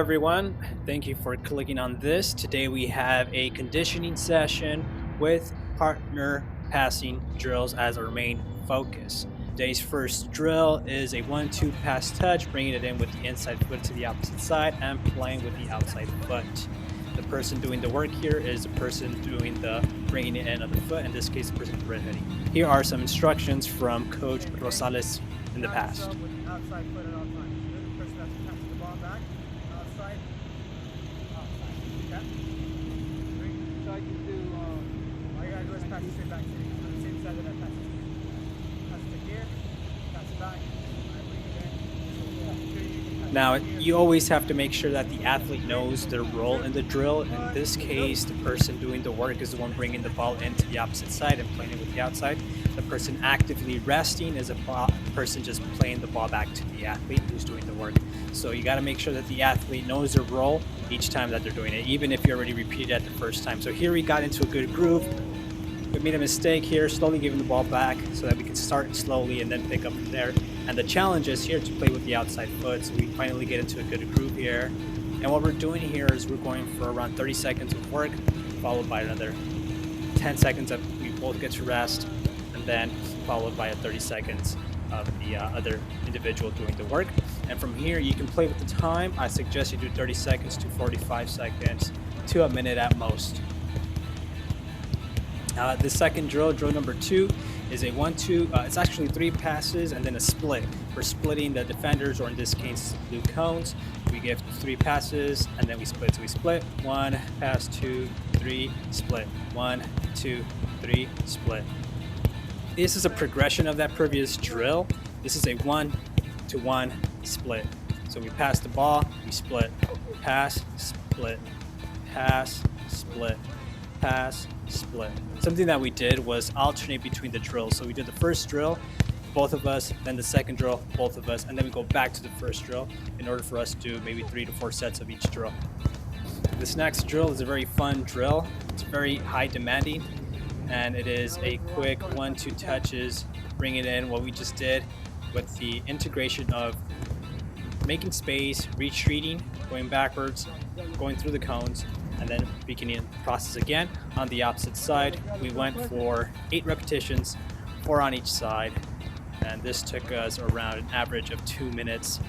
everyone. Thank you for clicking on this. Today we have a conditioning session with partner passing drills as our main focus. Today's first drill is a 1-2 pass touch, bringing it in with the inside foot to the opposite side and playing with the outside foot. The person doing the work here is the person doing the bringing it in of the foot, in this case the person redheading. Here are some instructions from Coach Rosales in the past. Outside foot at all times. The person that's passing the ball back, outside, outside. Okay? So I can do, all you gotta do is pass it straight back to me. On the same side that I pass it. Pass it here, pass it back, I bring it in. Now, you always have to make sure that the athlete knows their role in the drill. In this case, the person doing the work is the one bringing the ball into the opposite side and playing it with the outside. The person actively resting is a person just playing the ball back to the athlete who's doing the work. So you got to make sure that the athlete knows their role each time that they're doing it, even if you already repeated it the first time. So here we got into a good groove. We made a mistake here, slowly giving the ball back so that we can start slowly and then pick up from there. And the challenge is here to play with the outside foot. So we finally get into a good groove here. And what we're doing here is we're going for around 30 seconds of work, followed by another 10 seconds of we both get to rest, and then followed by a 30 seconds of the other individual doing the work. And from here, you can play with the time. I suggest you do 30 seconds to 45 seconds to a minute at most. The second drill number 2, is a 1-2. It's actually 3 passes and then a split. We're splitting the defenders, or in this case, blue cones. We give 3 passes and then we split. So we split 1, pass 2, 3, split 1, 2, 3, split. This is a progression of that previous drill. This is a 1-to-1 split. So we pass the ball, we split, pass, split, pass, split, pass, split. Something that we did was alternate between the drills. So we did the first drill, both of us, then the second drill, both of us, and then we go back to the first drill in order for us to do maybe 3 to 4 sets of each drill. This next drill is a very fun drill. It's very high demanding, and it is a quick 1-2 touches, bring it in, what we just did with the integration of making space, retreating, going backwards, going through the cones, and then beginning the process again on the opposite side. We went for 8 repetitions, 4 on each side, and this took us around an average of 2 minutes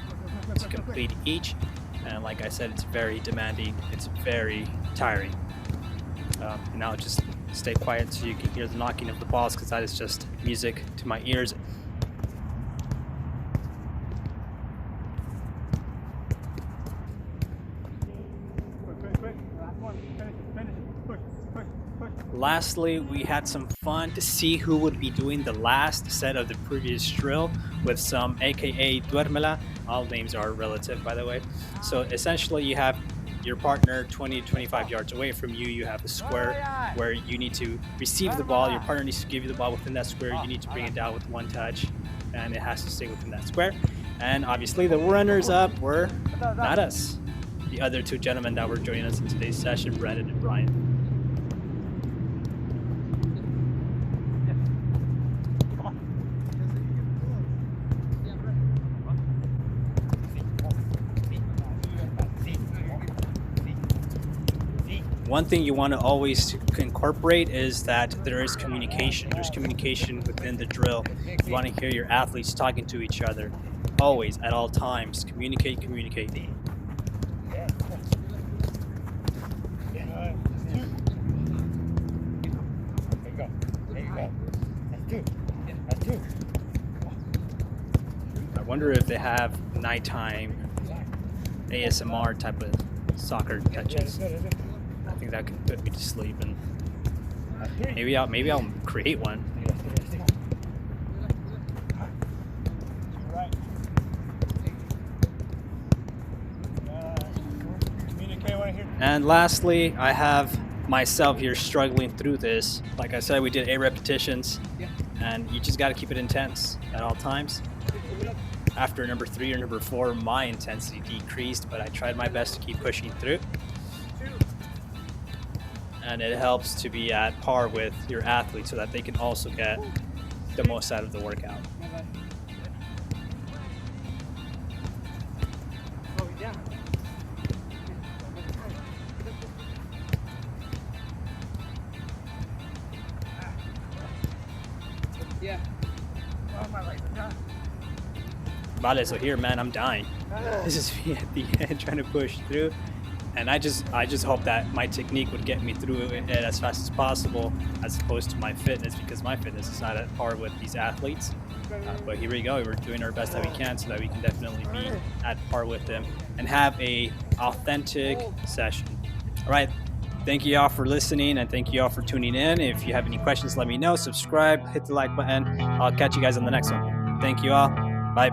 to complete each. And like I said, it's very demanding, it's very tiring. And now just stay quiet so you can hear the knocking of the balls, because that is just music to my ears. Lastly, we had some fun to see who would be doing the last set of the previous drill with some aka Duermela. All names are relative, by the way. So essentially you have your partner 20 to 25 yards away from you. You have a square where you need to receive the ball. Your partner needs to give you the ball within that square. You need to bring it down with 1 touch, and it has to stay within that square. And obviously the runners up were not us, the other 2 gentlemen that were joining us in today's session, Brandon and Brian. One thing you want to always incorporate is that there is communication. There's communication within the drill. You want to hear your athletes talking to each other. Always, at all times. Communicate. I wonder if they have nighttime ASMR type of soccer touches. I think that could put me to sleep, and maybe I'll create one. And lastly, I have myself here struggling through this. Like I said, we did 8 repetitions, and you just got to keep it intense at all times. After number 3 or number 4, my intensity decreased, but I tried my best to keep pushing through. And it helps to be at par with your athlete so that they can also get the most out of the workout. Yeah. Oh, my legs are done. Vale, so here, man, I'm dying. This is me at the end trying to push through. And I just hope that my technique would get me through it as fast as possible, as opposed to my fitness, because my fitness is not at par with these athletes. But here we go. We're doing our best that we can so that we can definitely be at par with them and have a authentic session. All right. Thank you all for listening, and thank you all for tuning in. If you have any questions, let me know. Subscribe, hit the like button. I'll catch you guys on the next one. Thank you all. Bye.